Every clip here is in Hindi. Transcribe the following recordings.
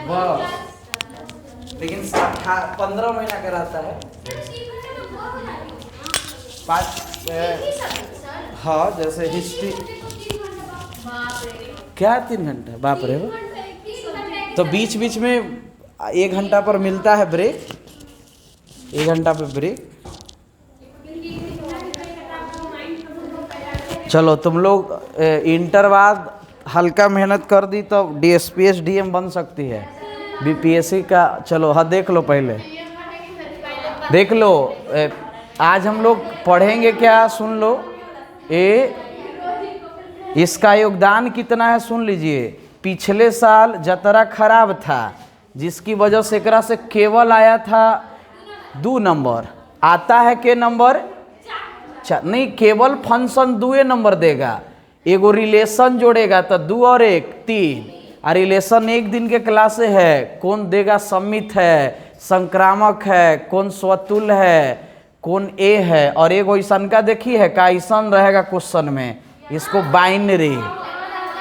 बस, लेकिन 15 महीना का रहता है। 5 हाँ, जैसे हिस्ट्री क्या 3 घंटा, बाप रे। तो बीच बीच में 1 घंटा पर मिलता है ब्रेक, 1 घंटा पे ब्रेक। चलो तुम लोग इंटर बाद हल्का मेहनत कर दी तो डीएसपी एसडीएम बन सकती है, बीपीएससी का। चलो हाँ, देख लो पहले, देख लो। आज हम लोग पढ़ेंगे क्या, सुन लो। इसका योगदान कितना है सुन लीजिए। पिछले साल जतरा खराब था, जिसकी वजह से एकरा से केवल आया था 2 नंबर। आता है के नंबर नहीं, केवल फंक्शन 2 नंबर देगा। एगो रिलेशन जोड़ेगा तो 2 और 1 3। और रिलेशन 1 दिन के क्लास से है, कौन देगा सम्मित है, संक्रामक है, कौन स्वतुल है, कौन ए है। और एक ऐसन का देखी है का ऐसन रहेगा क्वेश्चन में, इसको बाइनरी।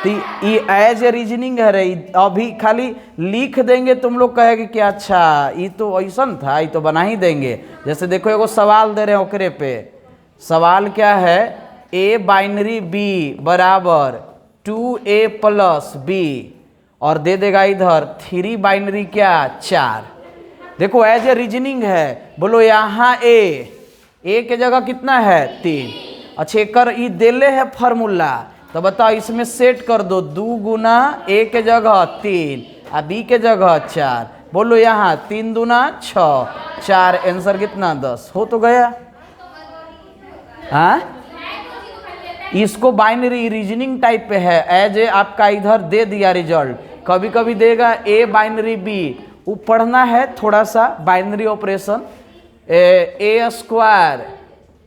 तो ये एज ए रीजनिंग है रे, अभी खाली लिख देंगे तुम लोग कहेंगे कि अच्छा ये तो ऐसन था, ये तो बना ही देंगे। जैसे देखो एगो सवाल दे रहे हैं, ओकरे पे सवाल क्या है, ए बाइनरी बी बराबर 2a + b, और दे देगा इधर 3 बाइनरी क्या 4। देखो एज ए रीजनिंग है, बोलो यहाँ ए के जगह कितना है 3। अच्छा एकर ई देले है फार्मूला, तो बताओ इसमें सेट कर दो 2 गुना ए के जगह 3 और बी के जगह 4। बोलो यहाँ 3 दूना 6, 4, आंसर कितना 10 हो तो गया। हाँ, इसको बाइनरी रीजनिंग टाइप पे है। एज ए आपका इधर दे दिया रिजल्ट, कभी कभी देगा ए बाइनरी बी, वो पढ़ना है थोड़ा सा बाइनरी ऑपरेशन। ए स्क्वायर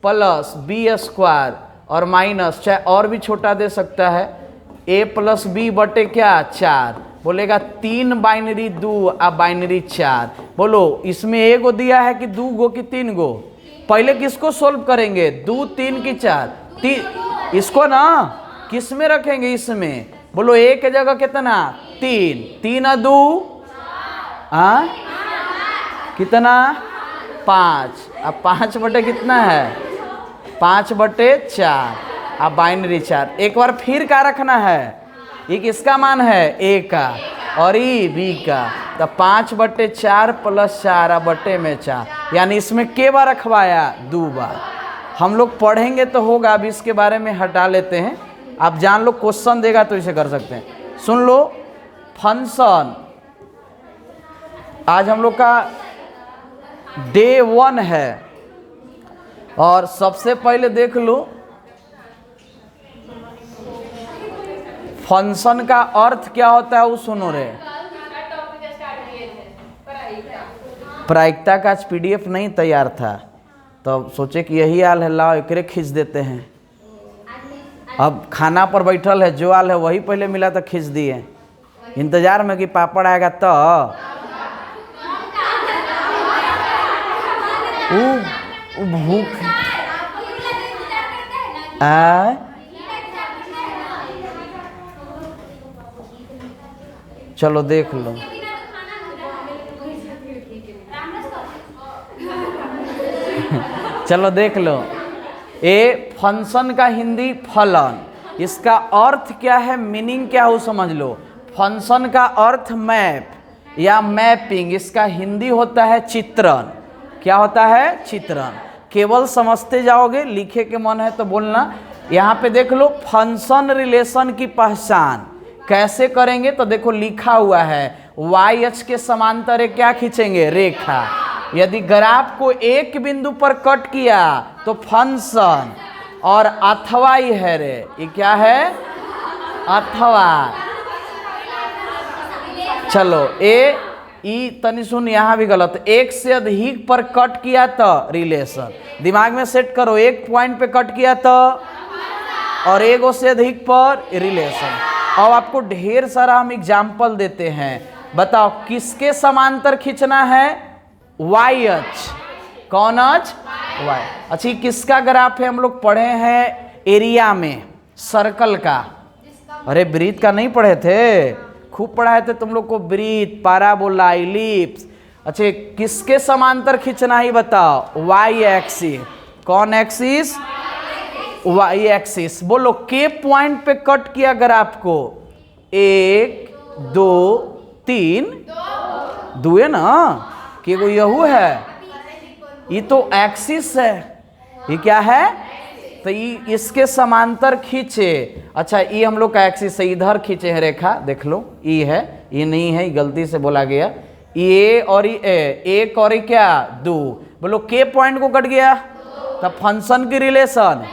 प्लस बी स्क्वायर और माइनस, चाहे और भी छोटा दे सकता है, ए + बी बटे क्या 4। बोलेगा 3 बाइनरी 2 और बाइनरी 4। बोलो इसमें एगो दिया है कि 2 गो कि 3 गो। पहले किसको सोल्व करेंगे, 2 3 की 4 इसको ना किस में रखेंगे, इसमें। बोलो ए के जगह कितना 3, 3 और 2 कितना 5, अब 5 बटे कितना है 5 बटे 4, अब बाइनरी 4। एक बार फिर क्या रखना है, ये किसका मान है ए का और ई बी का, तो 5 बटे 4 + 4 बटे में 4, यानी इसमें के बार रखवाया 2 बार। हम लोग पढ़ेंगे तो होगा, अब इसके बारे में हटा लेते हैं। आप जान लो, क्वेश्चन देगा तो इसे कर सकते हैं। सुन लो, फंक्शन आज हम लोग का डे 1 है, और सबसे पहले देख लो फंक्शन का अर्थ क्या होता है, वो सुनो रे। प्रायिकता का आज पीडीएफ नहीं तैयार था, तो सोचे कि यही आल है, लाओ एकरे खींच देते हैं। अब खाना पर बैठल है, जो आल है वही पहले मिला तो खींच दिए, इंतजार में कि पापड़ आएगा तो। भूख चलो देख लो। चलो देख लो, ए फंक्शन का हिंदी फलन, इसका अर्थ क्या है, मीनिंग क्या हो समझ लो। फंक्शन का अर्थ मैप या मैपिंग, इसका हिंदी होता है चित्रण। क्या होता है, चित्रण। केवल समझते जाओगे, लिखे के मन है तो बोलना। यहाँ पे देख लो, फंक्शन रिलेशन की पहचान कैसे करेंगे, तो देखो लिखा हुआ है वाई अक्ष के समांतर एक क्या खींचेंगे, रेखा। यदि ग्राफ को एक बिंदु पर कट किया तो फंक्शन, और अथवा ही है रे, ये क्या है अथवा। चलो ए ई तनी सुन, यहाँ भी गलत, एक से अधिक पर कट किया तो रिलेशन। दिमाग में सेट करो, एक पॉइंट पे कट किया तो, और एगो से अधिक पर रिलेशन। अब आपको ढेर सारा हम एग्जाम्पल देते हैं, बताओ किसके समांतर खींचना है, वाई अक्ष। कौन अक्ष, वाई। अच्छा किसका ग्राफ है, हम लोग पढ़े हैं एरिया में सर्कल का। अरे वृत्त का नहीं पढ़े थे, खूब पढ़ाए थे तुम लोग को, वृत्त, पाराबोला, इलिप्स। अच्छा किसके समांतर खींचना ही बताओ, वाई एक्सिस। कौन एक्सिस, वाई एक्सिस। बोलो के पॉइंट पे कट किया ग्राफ को, 1 2 3, दो है ना, कि वो यहू है, ये तो एक्सिस है, ये क्या है, तो ये इसके समांतर खींचे। अच्छा ये हम लोग का एक्सिस है, इधर खींचे हैं रेखा, देख लो ये है, ये नहीं है, ये गलती से बोला गया, ये और ये एक और ये क्या, 2। बोलो के पॉइंट को कट गया, तब फंक्शन की रिलेशन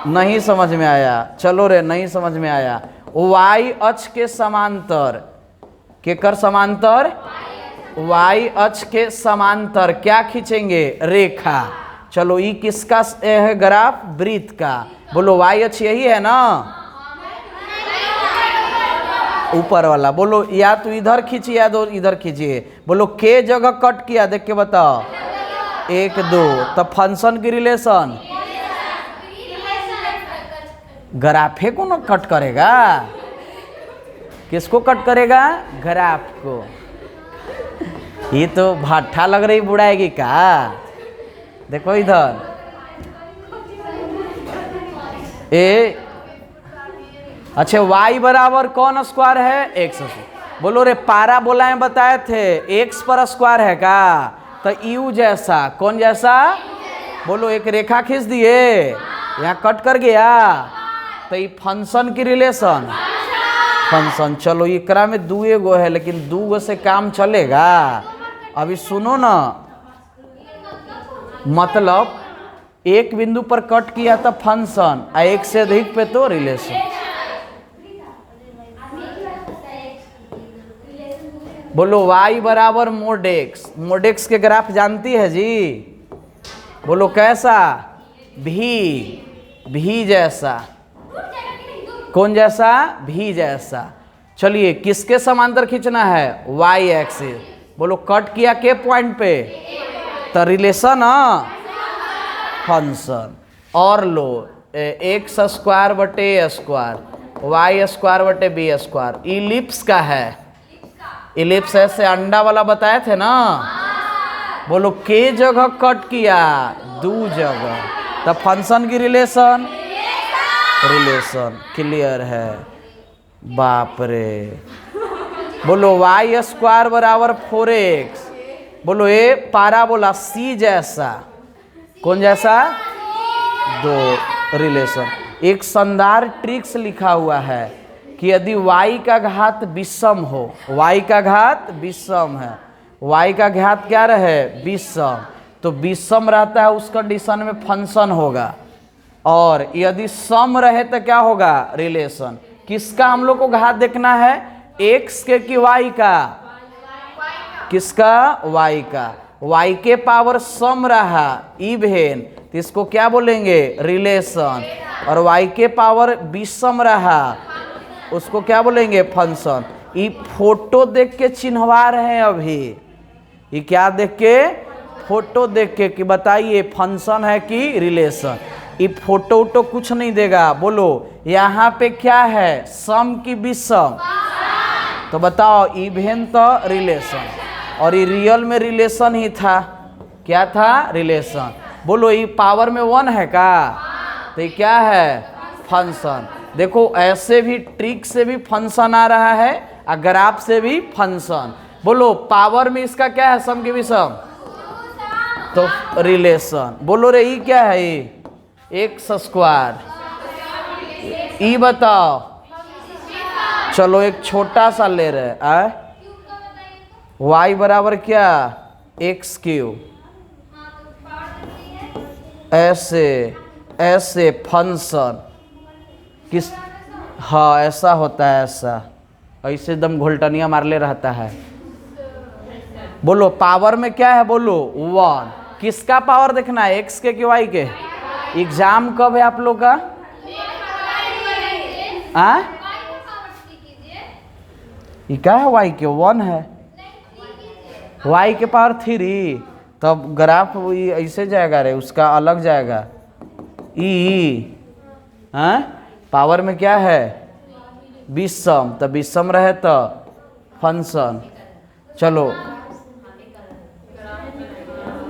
नहीं समझ में आया। चलो रे नहीं समझ में आया। वाई अक्ष के समांतर, के कर समांतर, वाई अक्ष के समांतर क्या खींचेंगे, रेखा। चलो ये किसका है ग्राफ, वृत्त का। बोलो वाई अक्ष यही है ना, ऊपर वाला। बोलो या तो इधर खींचिए या तो इधर खींचिए। बोलो के जगह कट किया, देख के बताओ, 1 2, तब फंक्शन की रिलेशन, ग्राफे को ना कट करेगा, किसको कट करेगा, ग्राफ को। ये तो भाठा लग रही बुढ़ाएगी का, देखो इधर ए। अच्छा y बराबर कौन स्क्वायर है, x। बोलो रे पाराबोला में बताए थे x पर स्क्वायर है का, तो यू जैसा, कौन जैसा, बोलो एक रेखा खींच दिए, यहाँ कट कर गया, तो ये फंक्शन की रिलेशन, फंक्शन। चलो इकरा में 2 गो है, लेकिन 2 गो से काम चलेगा। अभी सुनो ना, मतलब एक बिंदु पर कट किया था फंक्शन, और एक से अधिक पे तो रिलेशन। बोलो y बराबर मोड एक्स। मोड एक्स के ग्राफ जानती है जी, बोलो कैसा, भी जैसा, कौन जैसा, भी जैसा। चलिए किसके समांतर खींचना है, y एक्सिस। बोलो कट किया के पॉइंट पे, तो रिलेशन फंक्शन। और लो एक्स स्क्वायर बटे ए स्क्वायर, वाई स्क्वायर बटे बी स्क्वायर, इलिप्स का है। इलिप्स ऐसे अंडा वाला बताए थे ना। बोलो के जगह कट किया, 2 जगह, तब फंक्शन की रिलेशन, रिलेशन क्लियर है। बाप रे। बोलो वाई स्क्वायर बराबर 4x। बोलो ये पाराबोला सी जैसा, कौन जैसा, 2 रिलेशन। एक शानदार ट्रिक्स लिखा हुआ है कि यदि y का घात विषम हो, y का घात विषम है, y का घात क्या रहे, विषम, तो विषम रहता है उस कंडीशन में फंक्शन होगा, और यदि सम रहे तो क्या होगा, रिलेशन। किसका हम लोग को घात देखना है, x के कि y का, किसका, y का। y के पावर सम रहा, इवेन, तो इसको क्या बोलेंगे, रिलेशन। और y के पावर विषम रहा, उसको क्या बोलेंगे, फंक्शन। ये फोटो देख के चिन्हवा रहे हैं अभी, ये क्या देख के, फोटो देख के कि बताइए फंक्शन है कि रिलेशन। ये फोटो वोटो कुछ नहीं देगा। बोलो यहाँ पे क्या है, सम की विषम, तो बताओ इवेन तो रिलेशन, और ये रियल में रिलेशन ही था, क्या था, रिलेशन। बोलो ये पावर में 1 है का, तो ये क्या है, फंक्शन। देखो ऐसे भी ट्रिक से भी फंक्शन आ रहा है, और ग्राफ से भी फंक्शन। बोलो पावर में इसका क्या है, सम की विषम, तो रिलेशन। बोलो रे ये क्या है, ये एक्स स्क्वायर, ई बताओ। चलो एक छोटा सा ले रहे, y बराबर क्या, एक्स क्यू, ऐसे ऐसे फंक्शन किस, हाँ ऐसा होता है, ऐसा ऐसे एकदम घोलटनिया मार ले रहता है। बोलो पावर में क्या है, बोलो 1। किसका पावर देखना है, एक्स के कि वाई के। एग्जाम कब है आप लोग का, ये क्या है, वाई के 1 है, वाई के पावर 3, तब ग्राफ ऐसे जाएगा रे, उसका अलग जाएगा। ई पावर में क्या है, विषम, तो विषम रहे तो फंक्शन। चलो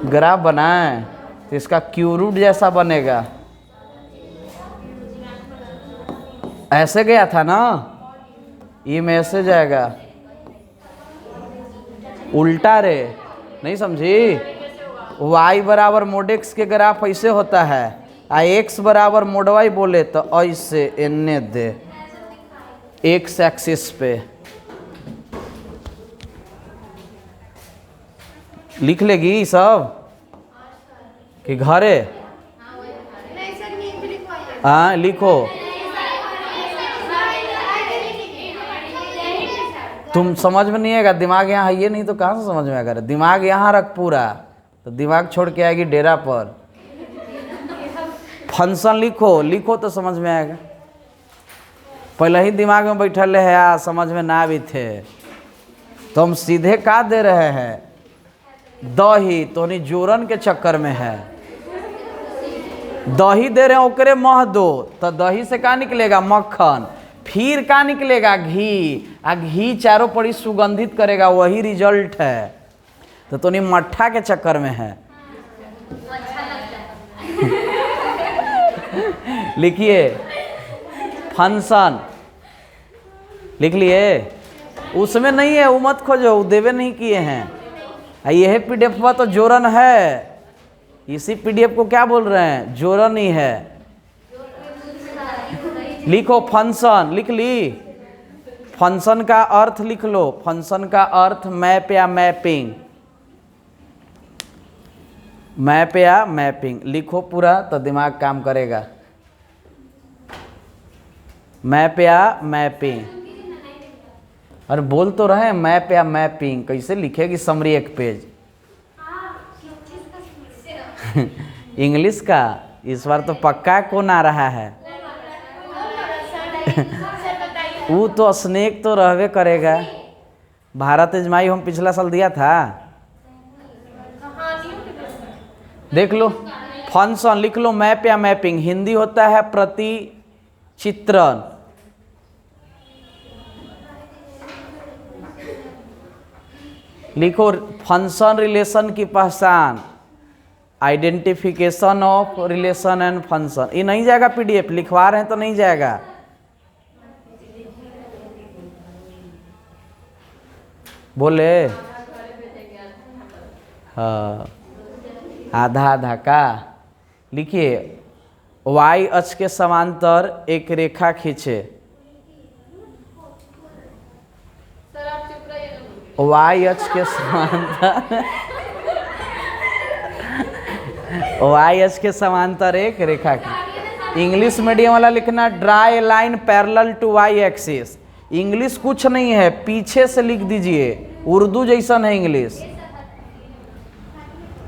ग्राफ बनाएं तो इसका क्यू रूट जैसा बनेगा। ऐसे गया था ना, ये में ऐसे जाएगा, उल्टा रे, नहीं समझी। y बराबर मोड x के ग्राफ ऐसे होता है, x बराबर मोड y बोले तो ऐसे एने दे x एक्सिस पे। लिख लेगी सब कि घरे? हाँ लिखो। तुम समझ में नहीं आएगा, दिमाग यहाँ है ये नहीं तो कहाँ से समझ में आएगा। दिमाग यहाँ रख पूरा, तो दिमाग छोड़ के आएगी डेरा पर। फंक्शन लिखो, लिखो तो समझ में आएगा। पहले ही दिमाग में बैठल है यार, समझ में ना भी थे तो हम सीधे का दे रहे हैं, दही। तो नहीं जोरन के चक्कर में है, दही दे रहे हैं ओकरे मह दो, तो दही से का निकलेगा मक्खन, फिर का निकलेगा घी, आ घी चारों पड़ी सुगंधित करेगा, वही रिजल्ट है। तो नहीं मट्ठा के चक्कर में है। लिखिए फंक्शन, लिख लिए? उसमें नहीं है, वो मत खोजो, वो देवे नहीं किए हैं। यह पीडीएफ तो जोरन है, इसी पीडीएफ को क्या बोल रहे हैं, जोरन ही है। लिखो फंक्शन, लिख ली? फंक्शन का अर्थ लिख लो। फंक्शन का अर्थ मैप या मैपिंग, मैप या मैपिंग। लिखो पूरा तो दिमाग काम करेगा। मैप या मैपिंग, अरे बोल तो रहे हैं मैप या मैपिंग, कैसे लिखेगी समरी एक पेज। इंग्लिश का इस बार तो पक्का कौन आ रहा है? वो तो स्नेक तो रहवे करेगा। भारत इजमाई हम पिछला साल दिया था, देख लो। फंक्शन लिख लो, मैप या मैपिंग। हिंदी होता है प्रति चित्रण। लिखो फंक्शन रिलेशन की पहचान, identification of relation and function. ये नहीं जाएगा पीडीएफ, लिखवा रहे हैं तो नहीं जाएगा। बोले हाँ, आधा आधा का। लिखिए y अक्ष के समांतर एक रेखा खींचे। y अक्ष के समांतर y अक्ष के समांतर एक रेखा खींचे। इंग्लिश मीडियम वाला लिखना draw line parallel to y axis. English कुछ नहीं है, पीछे से लिख दीजिए, उर्दू जैसन है इंग्लिश।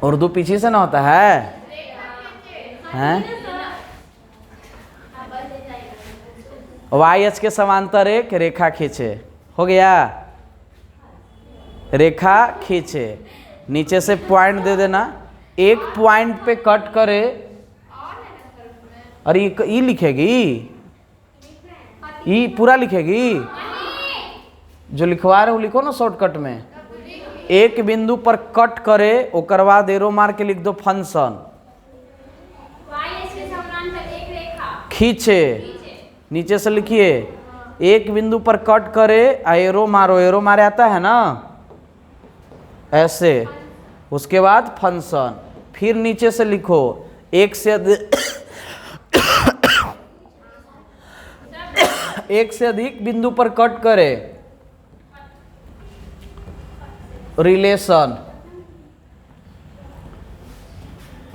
उर्दू पीछे से ना होता है, हैं? y अक्ष के समांतर एक रेखा खींचे। हो गया? रेखा खींचे, नीचे से पॉइंट दे देना, एक पॉइंट पे कट करे। अरे ये लिखेगी, ये पूरा लिखेगी? जो लिखवा रहे हो लिखो ना शॉर्टकट में। एक बिंदु पर कट करे, ओकर बाद एरो मार के लिख दो फंक्शन। खींचे, नीचे से लिखिए एक बिंदु पर कट करे, एरो मारो। एरो मारे आता है ना ऐसे, उसके बाद फंक्शन। फिर नीचे से लिखो एक से एक से अधिक बिंदु पर कट करे, रिलेशन।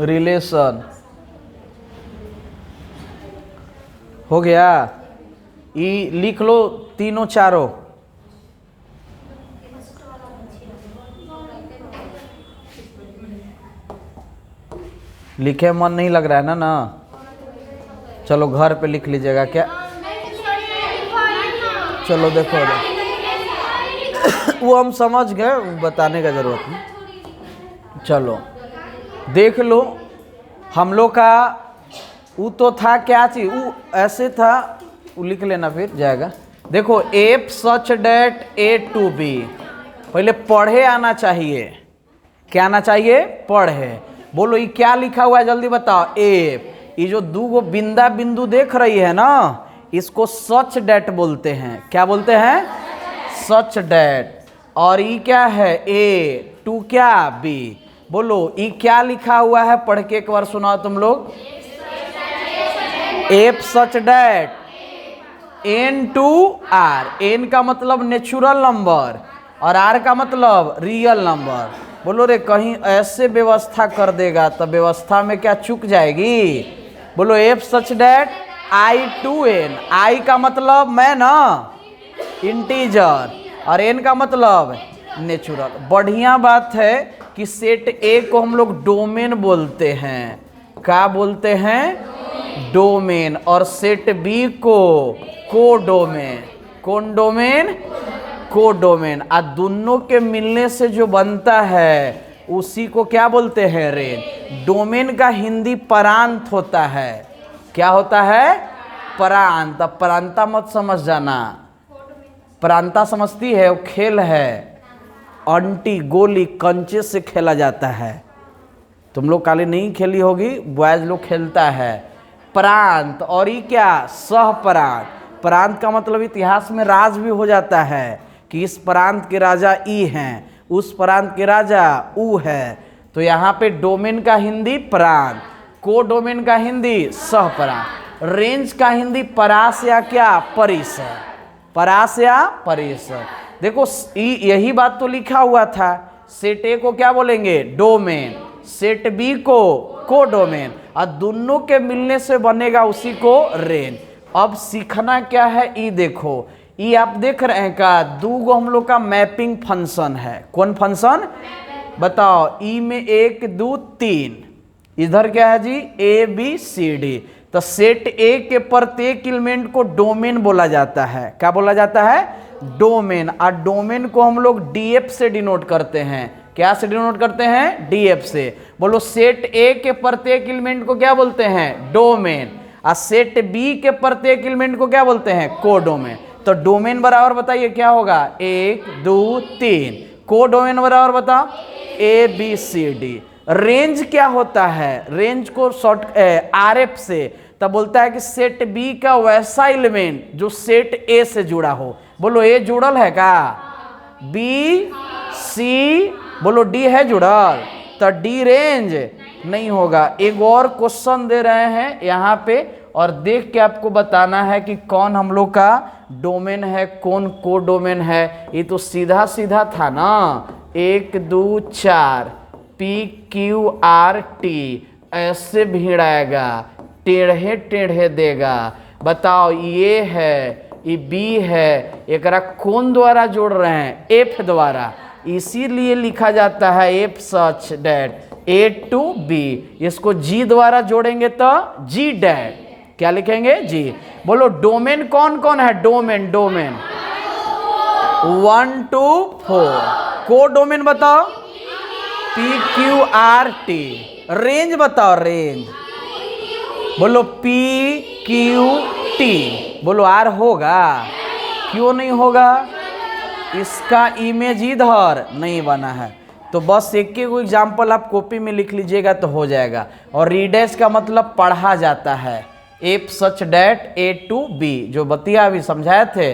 रिलेशन हो गया? ये लिख लो तीनों चारों। लिखे मन नहीं लग रहा है ना? चलो घर पे लिख लीजिएगा क्या? चलो देखो वो हम समझ गए, बताने का जरूरत नहीं। चलो देख लो, हम लोग का वो तो था क्या चीज, वो ऐसे था, वो लिख लेना फिर जाएगा। देखो f such that A to B, पहले पढ़े आना चाहिए। क्या आना चाहिए? पढ़े। बोलो ये क्या लिखा हुआ है जल्दी बताओ। एफ, ये जो दो गो बिंदा बिंदु देख रही है ना, इसको सच डेट बोलते हैं। क्या बोलते हैं? सच डेट। और ये क्या है? ए टू क्या? बी। बोलो ये क्या लिखा हुआ है? पढ़ के एक बार सुनाओ तुम लोग। F such that N to R. N का मतलब नेचुरल नंबर और आर का मतलब रियल नंबर। बोलो रे कहीं ऐसे व्यवस्था कर देगा तो व्यवस्था में क्या चूक जाएगी? बोलो F such that I to N. I का मतलब मैं ना इंटीजर और एन का मतलब नेचुरल। बढ़िया बात है कि सेट ए को हम लोग डोमेन बोलते हैं। क्या बोलते हैं? डोमेन। और सेट बी को कोडोमेन। कौन डोमेन? कोडोमेन। और दोनों के मिलने से जो बनता है उसी को क्या बोलते हैं? रेंज। डोमेन का हिंदी परांत होता है। क्या होता है? परांत। अब परांता मत समझ जाना। परांता समझती है? वो खेल है, अंटी गोली कंचे से खेला जाता है। तुम लोग काले नहीं खेली होगी, बॉयज लोग खेलता है। प्रांत। और ये क्या? सह प्रांत। प्रांत का मतलब इतिहास में राज भी हो जाता है कि इस प्रांत के राजा ई हैं, उस प्रांत के राजा ऊ है। तो यहाँ पे डोमेन का हिंदी प्रांत, को डोमेन का हिंदी सह प्रांत, रेंज का हिंदी परास या क्या? परिसर। परास या परिसर। देखो यही बात तो लिखा हुआ था। सेट ए को क्या बोलेंगे? डोमेन। सेट बी को कोडोमेन। और दोनों के मिलने से बनेगा उसी को रेंज। अब सीखना क्या है? ई देखो, ये आप देख रहे हैं का दो गो हम लोग का मैपिंग फंक्शन है। कौन फंक्शन? बताओ। ई में 1 2 3, इधर क्या है जी? A B C D. तो सेट ए के प्रत्येक एलिमेंट को डोमेन बोला जाता है। क्या बोला जाता है? डोमेन। और डोमेन को हम लोग डीएफ से डिनोट करते हैं। क्या से डिनोट करते हैं? डीएफ से। बोलो सेट ए के प्रत्येक एलिमेंट को क्या बोलते हैं? डोमेन। और सेट बी के प्रत्येक एलिमेंट को क्या बोलते हैं? कोडोमेन। तो डोमेन बराबर बताइए क्या होगा? 1 2 3। कोडोमेन बराबर बताओ? A B C D. Range क्या होता है? रेंज को शॉर्ट आरएफ से तब बोलता है कि सेट बी का वैसा एलिमेंट जो सेट ए से जुड़ा हो। बोलो ए जुड़ल है का? B C. बोलो डी है जुड़ल, तो डी रेंज नहीं होगा। एक और क्वेश्चन दे रहे हैं यहाँ पे और देख के आपको बताना है कि कौन हम लोग का डोमेन है, कौन को डोमेन है। ये तो सीधा सीधा था ना। 1 2 4 पी क्यू आर टी ऐसे भिड़ाएगा, टेढ़े टेढ़े देगा। बताओ ये है, ये बी है, एकरा कौन द्वारा जोड़ रहे हैं? एफ द्वारा। इसीलिए लिखा जाता है f such that A to B. इसको जी द्वारा जोड़ेंगे तो जी डेट। क्या लिखेंगे? जी। बोलो डोमेन कौन कौन है? डोमेन 1 2 4। को डोमेन बताओ? P Q R T. Range बताओ? रेंज बोलो पी क्यू टी। बोलो आर होगा? क्यों नहीं होगा? इसका इमेज इधर नहीं बना है। तो बस एक को एग्जाम्पल आप कॉपी में लिख लीजिएगा तो हो जाएगा। और रीडेस का मतलब पढ़ा जाता है। F such that A to B, जो बतिया अभी समझाए थे,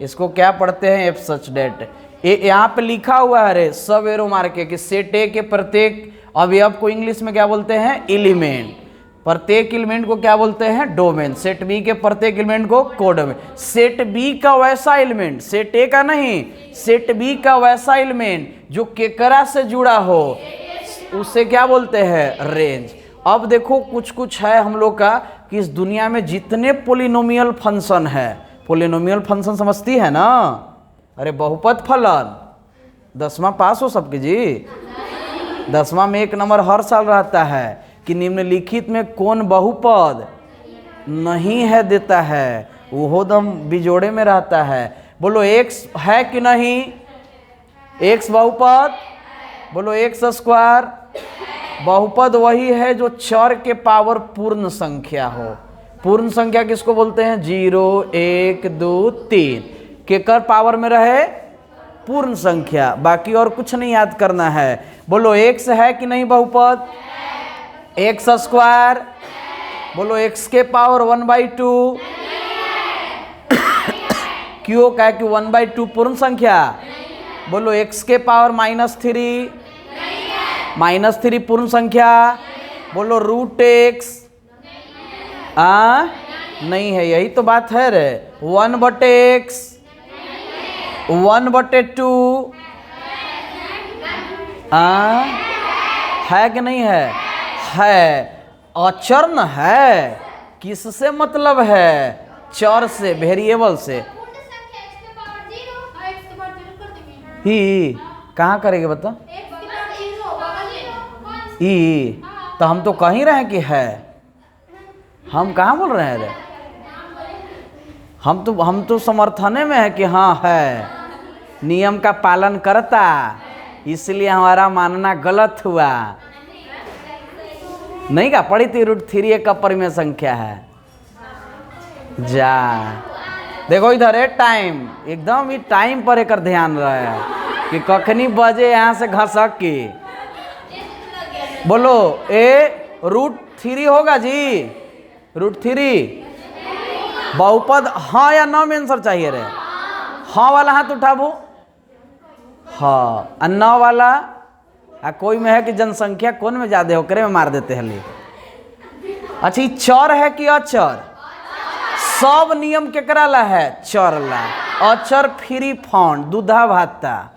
इसको क्या पढ़ते हैं? F such that. यहाँ पे लिखा हुआ है रे सब एरो मार के कि सेट ए के प्रत्येक अवयव को इंग्लिश में क्या बोलते हैं? एलिमेंट। प्रत्येक एलिमेंट को क्या बोलते हैं? डोमेन। सेट बी के प्रत्येक एलिमेंट को कोडोमेन। सेट बी का वैसा एलिमेंट, सेट ए का नहीं, सेट बी का वैसा एलिमेंट जो केकरा से जुड़ा हो उसे क्या बोलते हैं? रेंज। अब देखो कुछ कुछ है हम लोग का कि इस दुनिया में जितने पोलिनोमियल फंक्शन है, पोलिनोमियल फंक्शन समझती है ना? अरे बहुपद फलन। 10वां पास हो सबके जी? 10वां में 1 नंबर हर साल रहता है कि निम्नलिखित में कौन बहुपद नहीं है देता है, वो दम बिजोड़े में रहता है। बोलो एक्स है कि नहीं? एक्स बहुपद। बोलो एक्स स्क्वायर बहुपद वही है जो चर के पावर पूर्ण संख्या हो। पूर्ण संख्या किसको बोलते हैं? 0 1 2 3 केकर पावर में रहे? पूर्ण संख्या। बाकी और कुछ नहीं याद करना है। बोलो x है कि नहीं बहुपद? X square. बोलो x के पावर 1/2 क्यों? क्या कि 1/2 पूर्ण संख्या। बोलो x के पावर -3 -3 पूर्ण संख्या। बोलो √x नहीं है, यही तो बात है रे। 1/x 1/2 है कि नहीं है? है। अचर न है, किससे मतलब है? चर से, वेरिएबल से ही। कहाँ करेंगे बता? ई तो हम तो कहीं रहे कि है, हम कहाँ बोल रहे हैं रे? हम तो समर्थने में है कि हाँ है, नियम का पालन करता, इसलिए हमारा मानना गलत हुआ। नहीं का पढ़ी थी √3 एक अपरिमेय संख्या है। जा देखो इधर है टाइम, एकदम ये टाइम पर एक ध्यान रहे कि कखनी बजे यहाँ से घसक के। बोलो √3 होगा जी? √3 बहुपद हाँ या ना में आंसर चाहिए रे। हाँ वाला हाथ उठाबो। हाँ अन्ना वाला कोई में है कि जनसंख्या कौन में ज्यादा हो करे में मार देते हैं ले। अच्छा चर है कि अचर? सब नियम केकरा ला है? चर ला। अचर फ्री फंड दूधा भाता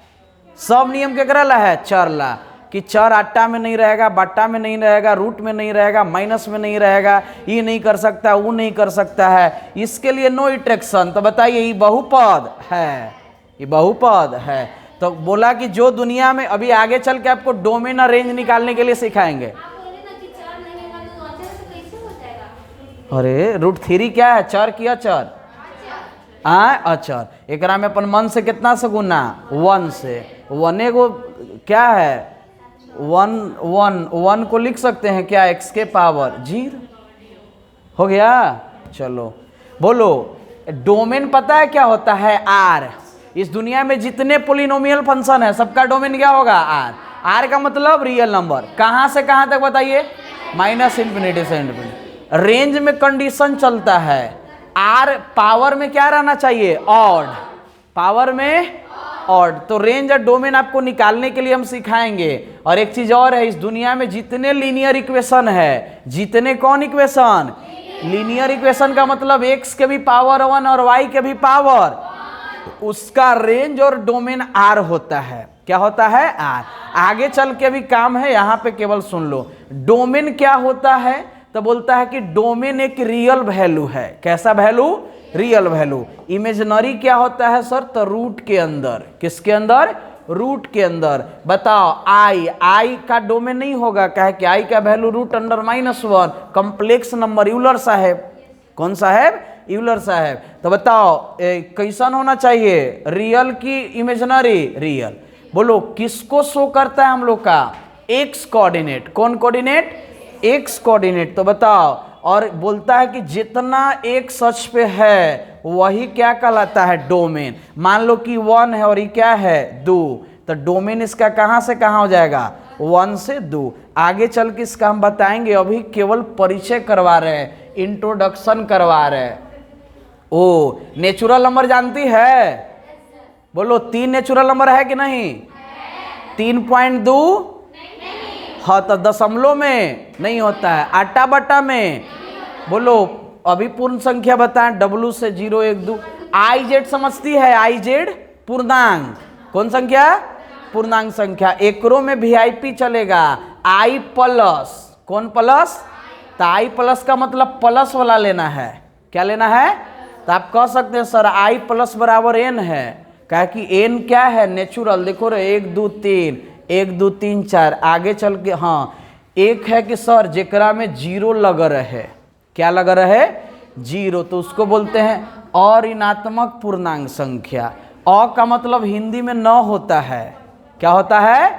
सब नियम केकरा ला है? चर ला। कि चर आटा में नहीं रहेगा, बाटा में नहीं रहेगा, रूट में नहीं रहेगा, माइनस में नहीं रहेगा, ये नहीं कर सकता, वो नहीं कर सकता है, इसके लिए नो इट्रेक्शन। तो बताइए ये बहुपद है? ये बहुपद है। तो बोला कि जो दुनिया में अभी आगे चल के आपको डोमेन और रेंज निकालने के लिए सिखाएंगे। अरे √3 क्या है? चर की अचर? अचर। एकरा में अपन मन से कितना से गुना? 1 से। 1 को क्या है? 1 को लिख सकते हैं क्या? x के पावर 0 हो गया। चलो बोलो डोमेन पता है क्या होता है? R। इस दुनिया में जितने पोलिनोमियल फंक्शन है सबका डोमेन क्या होगा? R। R का मतलब रियल नंबर। कहाँ से कहाँ तक बताइए? -∞ से ∞। रेंज में कंडीशन चलता है R पावर में क्या रहना चाहिए? ऑड। पावर में ऑड। तो रेंज और डोमेन आपको निकालने के लिए हम सिखाएंगे। और एक चीज और है, इस दुनिया में जितने लीनियर इक्वेशन है, जितने कौन इक्वेशन? लीनियर इक्वेशन का मतलब x के भी पावर 1 और y के भी पावर, उसका रेंज और डोमेन R होता है। क्या होता है? R। आगे चल के भी काम है, यहाँ पे केवल सुन लो। डोमेन क्या होता है? तो बोलता है कि डोमेन एक रियल वैल्यू है। कैसा वैल्यू? Real value. इमेजिनरी क्या होता है सर? तो रूट के अंदर। किसके अंदर? रूट के अंदर। बताओ आई का डोमेन नहीं होगा, क्या है कि आई का वैल्यू √(-1) कॉम्प्लेक्स नंबर। यूलर साहेब। कौन साहेब? यूलर साहेब। तो बताओ कैसन होना चाहिए? रियल की इमेजिनरी? रियल। बोलो किसको शो करता है हम लोग का? X coordinate. कौन कोऑर्डिनेट? X coordinate. तो बताओ, और बोलता है कि जितना एक सच पे है वही क्या कहलाता है? डोमेन। मान लो कि 1 है और ये क्या है? 2, तो डोमेन इसका कहाँ से कहाँ हो जाएगा? 1 से 2। आगे चल के इसका हम बताएंगे, अभी केवल परिचय करवा रहे हैं, इंट्रोडक्शन करवा रहे हैं। ओ नेचुरल नंबर जानती है? बोलो 3 नेचुरल नंबर है कि नहीं? 3.2? हाँ तो दशमलव में नहीं होता है, आटा बटा में। बोलो अभी पूर्ण संख्या बताएं। W से 0 1 2। IZ समझती है? IZ पूर्णांक। कौन संख्या? पूर्णांक संख्या। एकरो में VIP चलेगा। I+। कौन प्लस? तो I+ का मतलब प्लस वाला लेना है। क्या लेना है? तो आप कह सकते हैं सर I+ = n है। क्या कि n क्या है? नेचुरल। देखो रे 1 2 3 1 2 3 4। आगे चल के हाँ एक है कि सर जेकरा में 0 लग रहे। क्या लग रहे? 0। तो उसको बोलते हैं अऋणात्मक पूर्णांक संख्या। का मतलब हिंदी में न होता है। क्या होता है?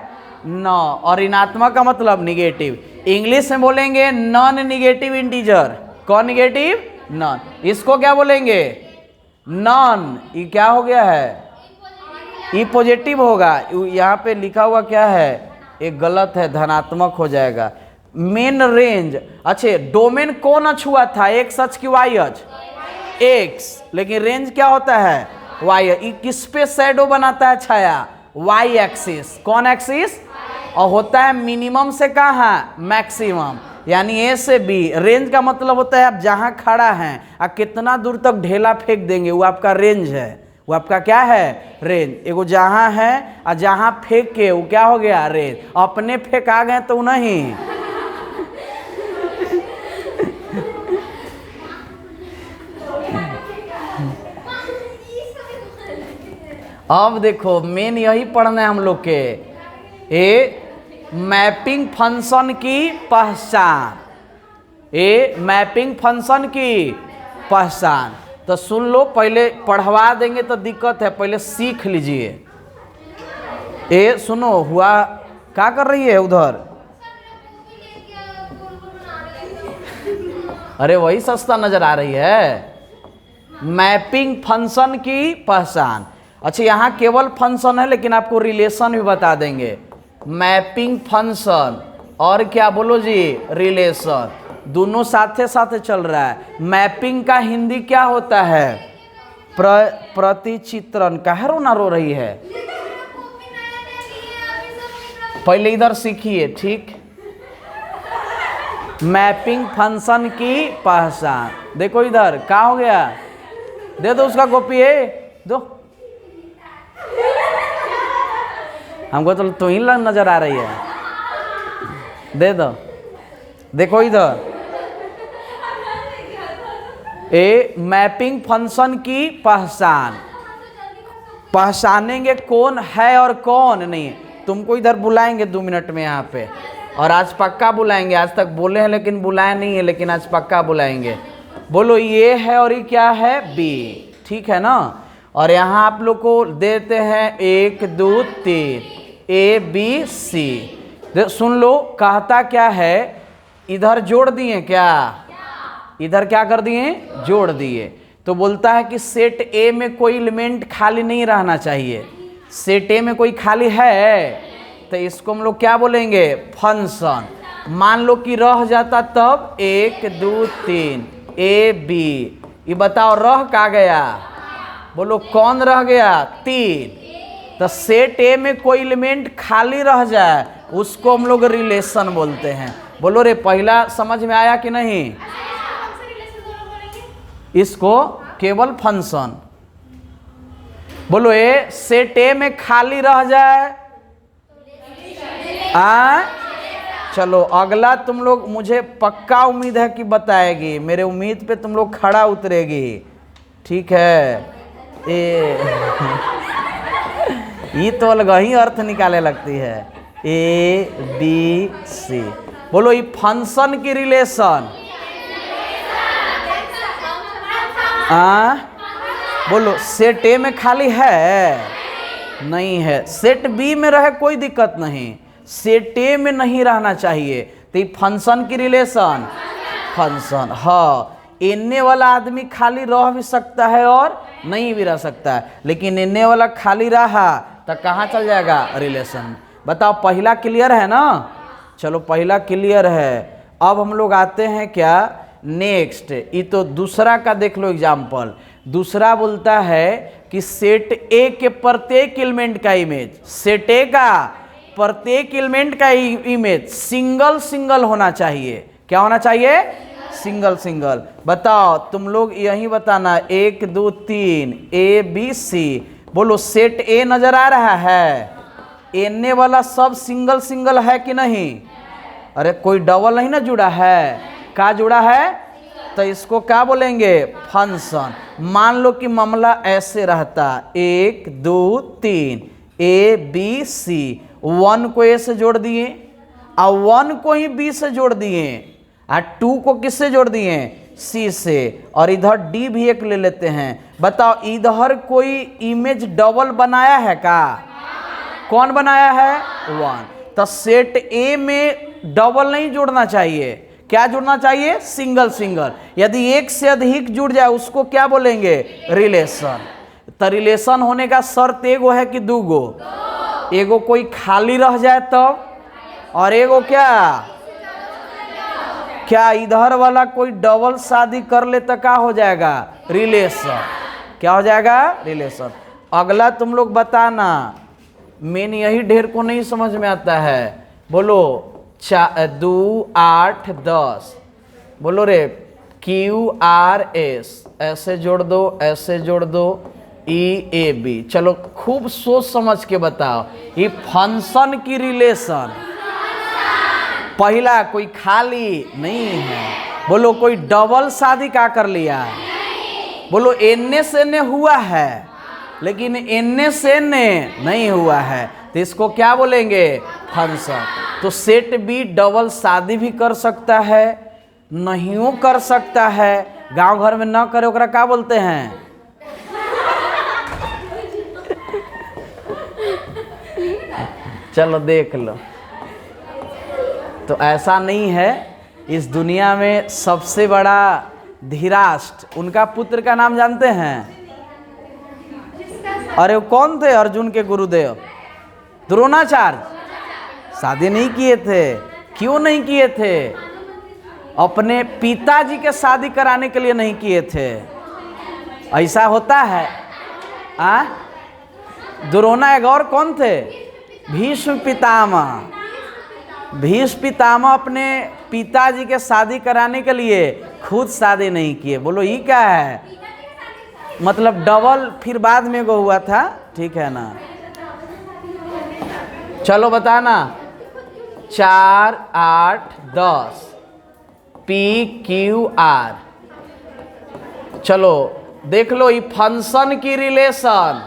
न। और ऋणात्मक का मतलब निगेटिव। इंग्लिश में बोलेंगे नॉन निगेटिव इंटीजर। कौन निगेटिव? नॉन। इसको क्या बोलेंगे? नॉन। ये क्या हो गया है? ई पॉजिटिव होगा। यहाँ पे लिखा हुआ क्या है? एक गलत है, धनात्मक हो जाएगा। मेन रेंज, अच्छे डोमेन कौन अक्ष हुआ था? एक्स अक्ष की वाई अक्ष? एक्स। लेकिन रेंज क्या होता है? वाई। ये किस पे शैडो बनाता है छाया? Y axis. कौन एक्सिस? और होता है मिनिमम से कहाँ? मैक्सिमम। यानी ए से बी। रेंज का मतलब होता है आप जहाँ खड़ा हैं और कितना दूर तक ढेला फेंक देंगे, वो आपका रेंज है। वो आपका क्या है? रेंज। एगो जहाँ है और जहाँ फेंक के, वो क्या हो गया? रेंज। अपने फेंका गए तो नहीं। अब देखो मेन यही पढ़ना है हम लोग के। ए मैपिंग फंक्शन की पहचान। ए मैपिंग फंक्शन की पहचान। तो सुन लो, पहले पढ़वा देंगे तो दिक्कत है, पहले सीख लीजिए। ए सुनो, हुआ क्या कर रही है उधर? अरे वही सस्ता नजर आ रही है। मैपिंग फंक्शन की पहचान। अच्छा, यहाँ केवल फंक्शन है लेकिन आपको रिलेशन भी बता देंगे। मैपिंग फंक्शन और क्या बोलो जी? रिलेशन। दोनों साथे साथे चल रहा है। मैपिंग का हिंदी क्या होता है? प्रतिचित्रण। काहे रोना रो रही है? पहले इधर सीखिए, ठीक? मैपिंग फंक्शन की पहचान। देखो इधर क्या हो गया? दे दो उसका कॉपी है, दो। हमको तो तू ही नजर आ रही है, दे दो। देखो इधर, ए मैपिंग फंक्शन की पहचान। पहचानेंगे कौन है और कौन नहीं। तुमको इधर बुलाएंगे 2 मिनट में यहाँ पे, और आज पक्का बुलाएंगे। आज तक बोले हैं लेकिन बुलाए नहीं है, लेकिन आज पक्का बुलाएंगे। बोलो ये है और ये क्या है? बी। ठीक है ना? और यहाँ आप लोग को देते हैं 1 2 3 ए बी सी। सुन लो, कहता क्या है? इधर जोड़ दिए क्या? इधर क्या कर दिए? जोड़ दिए। तो बोलता है कि सेट ए में कोई एलिमेंट खाली नहीं रहना चाहिए। सेट ए में कोई खाली है तो इसको हम लोग क्या बोलेंगे? फंक्शन। मान लो कि रह जाता तब 1 2 3 ए बी। ये बताओ रह का गया? बोलो कौन रह गया? 3। तो सेट ए में कोई एलिमेंट खाली रह जाए उसको हम लोग रिलेशन बोलते हैं। बोलो रे, पहला समझ में आया कि नहीं? इसको केवल फंक्शन बोलो। ए सेट ए में खाली रह जाए, चलो अगला तुम लोग, मुझे पक्का उम्मीद है कि बताएगी। मेरे उम्मीद पे तुम लोग खड़ा उतरेगी। ठीक है? ये तो अलग ही अर्थ निकाले लगती है। A B C. बोलो ये फंक्शन की रिलेशन। बोलो सेट ए में खाली है? नहीं है। सेट बी में रहे कोई दिक्कत नहीं, सेट ए में नहीं रहना चाहिए। तो ये फंक्शन की रिलेशन फंक्शन। हाँ, इन्ने वाला आदमी खाली रह भी सकता है और नहीं भी रह सकता है, लेकिन इन्ने वाला खाली रहा तो कहाँ चल जाएगा? रिलेशन। बताओ पहला क्लियर है ना? चलो पहला क्लियर है। अब हम लोग आते हैं क्या? नेक्स्ट। ये तो दूसरा का देख लो एग्जाम्पल। दूसरा बोलता है कि सेट ए के प्रत्येक एलिमेंट का इमेज, सेट ए का प्रत्येक एलिमेंट का इमेज सिंगल सिंगल होना चाहिए। क्या होना चाहिए? Single single. बताओ तुम लोग यही बताना। 1 2 3 ए बी सी। बोलो सेट ए नजर आ रहा है? एने वाला सब सिंगल सिंगल है कि नहीं? अरे कोई डबल नहीं ना जुड़ा है? क्या जुड़ा है? तो इसको क्या बोलेंगे? फंक्शन। मान लो कि मामला ऐसे रहता 1 2 3 ए बी सी। 1 को ए से जोड़ दिए और 1 को ही बी से जोड़ दिए और 2 को किससे जोड़ दिए? सी से। और इधर डी भी एक ले लेते हैं। बताओ इधर कोई इमेज डबल बनाया है का? कौन बनाया है? 1। तो सेट ए में डबल नहीं जोड़ना चाहिए। क्या जुड़ना चाहिए? Single single. यदि एक से अधिक जुड़ जाए उसको क्या बोलेंगे? रिलेशन। तो रिलेशन होने का शर्त एगो है कि दूगो? एगो कोई खाली रह जाए तब, और एगो क्या इधर वाला कोई डबल शादी कर ले तो क्या हो जाएगा? रिलेशन। क्या हो जाएगा? रिलेशन। अगला तुम लोग बताना, मेन यही ढेर को नहीं समझ में आता है। बोलो 2 8 10, बोलो रे QRS, ऐसे जोड़ दो, ऐसे जोड़ दो, EAB। चलो खूब सोच समझ के बताओ, ये फंक्शन की रिलेशन। पहला कोई खाली नहीं है। बोलो कोई डबल शादी का कर लिया? बोलो एने से ने हुआ है, लेकिन एने से ने नहीं हुआ है, तो इसको क्या बोलेंगे? फंक्शन। तो सेट बी डबल शादी भी कर सकता है, नहीं कर सकता है। गांव घर में न करे ओकरा क्या बोलते हैं? चलो देख लो। तो ऐसा नहीं है। इस दुनिया में सबसे बड़ा धीराष्ट्र, उनका पुत्र का नाम जानते हैं? अरे वो कौन थे? अर्जुन के गुरुदेव द्रोणाचार्य। शादी नहीं किए थे। क्यों नहीं किए थे? अपने पिताजी के शादी कराने के लिए नहीं किए थे। ऐसा होता है। द्रोणा एक और कौन थे? भीष्म पितामह। भीष्म पितामह अपने पिताजी के शादी कराने के लिए खुद शादी नहीं किए। बोलो ये क्या है? मतलब डबल फिर बाद में वो हुआ था, ठीक है ना? चलो बताना 4 8 10 PQR। चलो देख लो, ये फंक्शन की रिलेशन।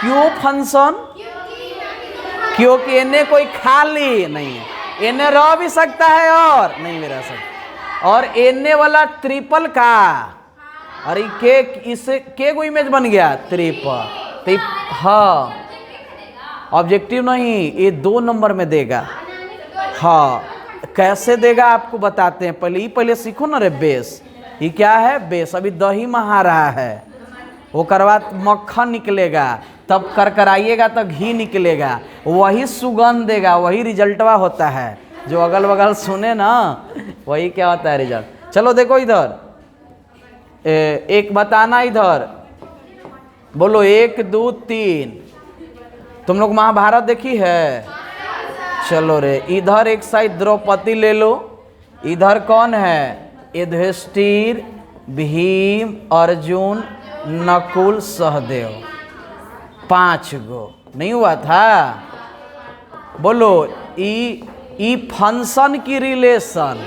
क्यों फंक्शन? क्योंकि इन्हें कोई खाली नहीं है, इन्हें रह भी सकता है और नहीं भी रह सकता। और इन्हें वाला ट्रिपल का, अरे के इससे के कोई इमेज बन गया? ट्रिपल। हाँ ऑब्जेक्टिव नहीं, ये 2 नंबर में देगा। हाँ कैसे देगा आपको बताते हैं। पहले सीखो ना रे बेस। ये क्या है? बेस। अभी दही महा रहा है, वो करवा मक्खन निकलेगा, तब करकराइएगा तो घी निकलेगा, वही सुगंध देगा, वही रिजल्टवा होता है। जो अगल बगल सुने ना, वही क्या होता है रिजल्ट। चलो देखो इधर एक बताना, इधर बोलो 1 2 3। तुम लोग महाभारत देखी है? चलो रे, इधर एक साइड द्रौपदी ले लो, इधर कौन है? युधिष्ठिर, भीम, अर्जुन, नकुल, सहदेव। 5 गो नहीं हुआ था? बोलो ई फंक्शन की रिलेशन।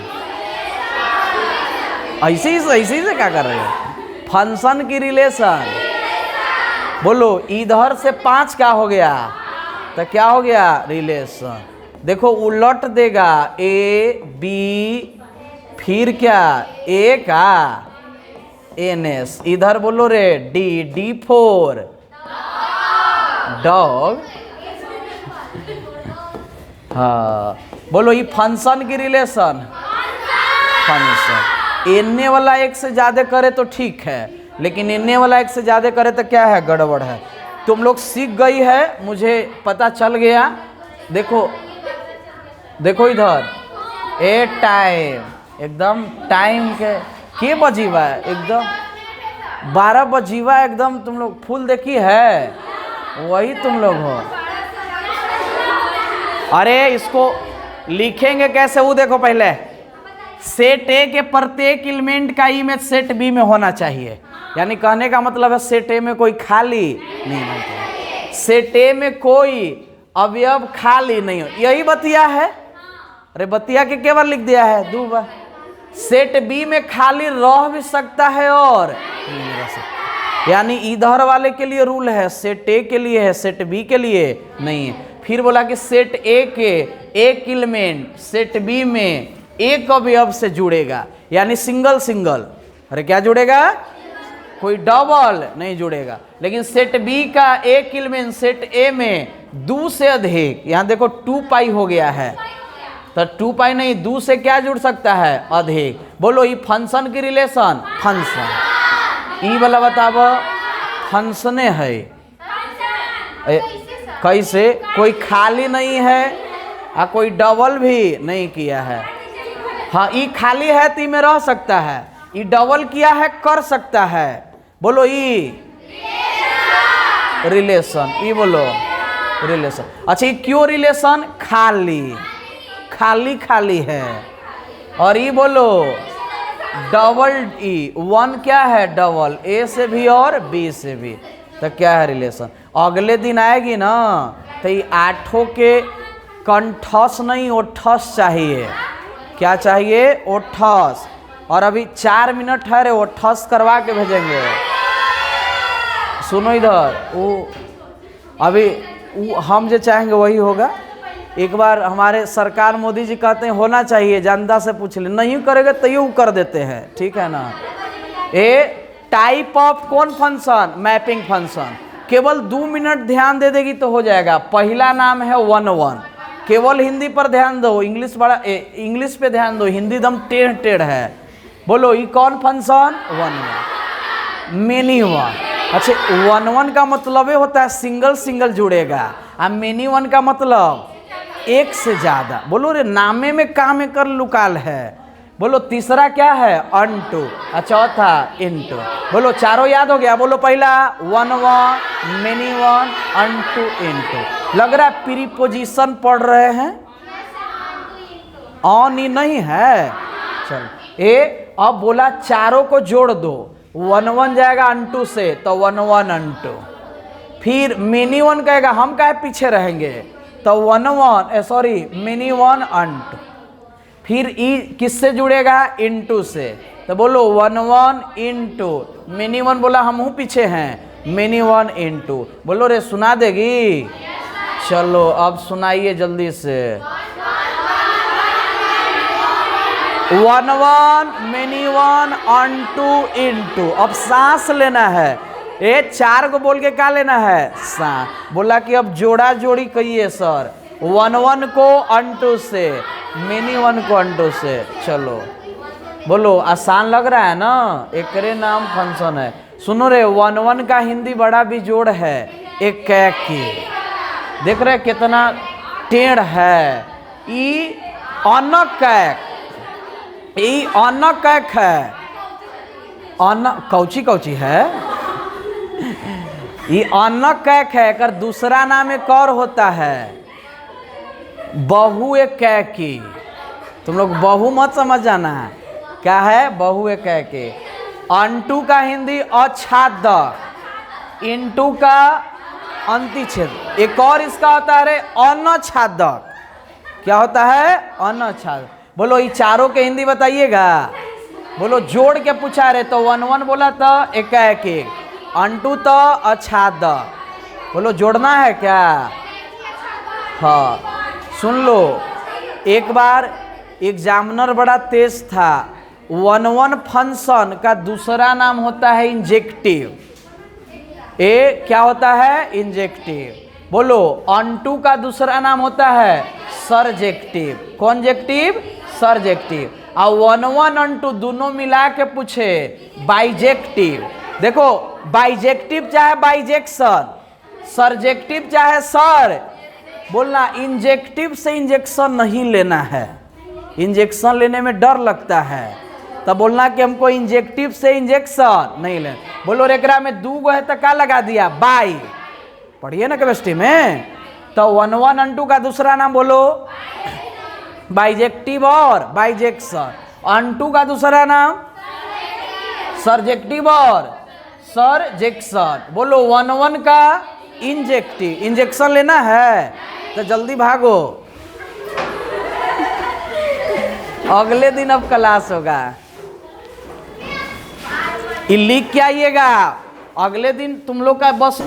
ऐसे से क्या कर रहे हो? फंक्शन की रिलेशन। बोलो इधर से 5 क्या हो गया? तो क्या हो गया? रिलेशन। देखो उलट देगा, AB, फिर क्या? A का NS। इधर बोलो रे D4 डॉग। हाँ बोलो ये फंक्शन की रिलेशन। फंक्शन। एने वाला एक से ज्यादा करे तो ठीक है, लेकिन एने वाला एक से ज्यादा करे तो क्या है? गड़बड़ है। तुम लोग सीख गई है, मुझे पता चल गया। देखो देखो इधर ए टाइम, एकदम टाइम के बजीवा है, एकदम 12 बजीवा एकदम। तुम लोग फुल देखी है, वही तुम लोग हो। अरे इसको लिखेंगे कैसे? वो देखो पहले, सेट ए के प्रत्येक एलिमेंट का इमेज सेट बी में होना चाहिए। यानी कहने का मतलब है सेट ए में कोई खाली नहीं होना चाहिए, सेट ए में कोई अवयव खाली नहीं हो। यही बतिया है। अरे बतिया के केवल लिख दिया है 2 बार। सेट बी में खाली रह भी सकता है और नहीं रह सकता। यानी इधर वाले के लिए रूल है, सेट ए के लिए है, सेट बी के लिए नहीं है। फिर बोला कि सेट ए के एक एलिमेंट सेट बी में एक अवयव से जुड़ेगा, यानी सिंगल सिंगल। अरे क्या जुड़ेगा? कोई डबल नहीं जुड़ेगा। लेकिन सेट बी का एक एलिमेंट सेट ए में 2 से अधिक, यहाँ देखो 2 पाई हो गया है, तो 2 पाई नहीं, 2 से क्या जुड़ सकता है, अधिक। बोलो ये फंक्शन की रिलेशन, फंक्शन। ई वाला बताब फंक्शने है। कैसे, कोई खाली नहीं है और कोई डबल भी नहीं किया है। हाँ, ई खाली है तो में रह सकता है, ई डबल किया है कर सकता है। बोलो ई रिलेशन, ई बोलो रिलेशन। अच्छा, ये क्यों रिलेशन, खाली खाली खाली है। और ये बोलो डबल ई, 1 क्या है, डबल, ए से भी और बी से भी, तो क्या है रिलेशन। अगले दिन आएगी ना तो ये 8 के कंठस नहीं ओठस चाहिए। क्या चाहिए, ओठस। और अभी 4 मिनट है रे, ओठस करवा के भेजेंगे। सुनो इधर, वो अभी हम जो चाहेंगे वही होगा। एक बार हमारे सरकार मोदी जी कहते हैं होना चाहिए, जनता से पूछ ले, नहीं करेंगे तो यूँ कर देते हैं, ठीक है ना। ए टाइप ऑफ कौन फंक्शन, मैपिंग फंक्शन। केवल 2 मिनट ध्यान दे देगी तो हो जाएगा। पहला नाम है 1 1, केवल हिंदी पर ध्यान दो, इंग्लिश बड़ा इंग्लिश पे ध्यान दो, हिंदी दम टेढ़ टेढ़ है। बोलो ये कौन फंक्शन, 1 1, मेनी 1। अच्छा, 1 1 का मतलब ये होता है सिंगल सिंगल जुड़ेगा, और मेनी 1 का मतलब एक से ज्यादा। बोलो रे, नामे में काम में कर लुकाल है। बोलो तीसरा क्या है, अनटू, और चौथा इनटू। बोलो चारों याद हो गया। बोलो पहला 1 1, मेनी 1, अनटू इनटू। लग रहा है प्रीपोजिशन पढ़ रहे हैं, ऑन ही नहीं है। चलो ए, अब बोला चारों को जोड़ दो, 1 1 जाएगा अनटू से तो 1 1 अनटू। फिर मेनी 1 कहेगा, हम काहे पीछे रहेंगे, तो 1 1 सॉरी मेनी 1 अनटू। फिर ई किससे जुड़ेगा, इनटू से, तो बोलो 1 1 इनटू। मेनी 1 बोला हम हूँ पीछे हैं, मेनी 1 इनटू। बोलो रे, सुना देगी। चलो अब सुनाइए जल्दी से। 1 1 मेनी 1 अनटू इनटू। अब सांस लेना है। ए 4 को बोल के क्या लेना है, सांस। बोला कि अब जोड़ा जोड़ी कहिए सर, 1 1 को अनटू से, मेनी 1 को अनटू से। चलो बोलो, आसान लग रहा है ना, एकरे नाम फंक्शन है। सुनो रे, 1 1 का हिंदी बड़ा बिजोड़ है, एक कैक की। देख रहे कितना टेढ़ है। ई अनक कैक, ई अनक कैक है। अनक कौची कौची है, ये अनक कैक है। कर दूसरा नाम एक और होता है, बहु एक कैकी। तुम लोग बहु मत समझ जाना है, क्या है, बहु एक कैकी। अनटू का हिंदी अछादक, इनटू का अंतिछेद। एक और इसका होता है रे अनछादक। क्या होता है, अनछादक। बोलो ये चारों के हिंदी बताइएगा। बोलो जोड़ के पूछा रे, तो 1 1 बोला तो एक एक, अनटू तो अछादक। बोलो जोड़ना है क्या, हाँ। सुन लो, एक बार एग्जामिनर बड़ा तेज था। 1 1 फंक्शन का दूसरा नाम होता है इंजेक्टिव। ए क्या होता है, इंजेक्टिव। बोलो अनटू का दूसरा नाम होता है सरजेक्टिव। कौन जेक्टिव, सरजेक्टिव। और 1 1 अनटू दोनों मिला के पूछे बाइजेक्टिव। देखो बाइजेक्टिव चाहे बाइजेक्शन, सरजेक्टिव चाहे सर। बोलना इंजेक्टिव से इंजेक्शन नहीं लेना है, इंजेक्शन लेने में डर लगता है, तब बोलना कि हमको इंजेक्टिव से इंजेक्शन नहीं लेना। बोलो रेकरा में 2 गो है तो क्या लगा दिया, बाई। पढ़िए ना केमिस्ट्री में। तो 1 1 अनटू का दूसरा नाम बोलो बाइजेक्टिव और बाइजेक्शन। अनटू का दूसरा नाम सरजेक्टिव और सरजेक्शन। बोलो 1 1 का इंजेक्टिव। इंजेक्शन लेना है तो जल्दी भागो, अगले दिन अब क्लास होगा। ये लिख के आइएगा, अगले दिन तुम लोग का बस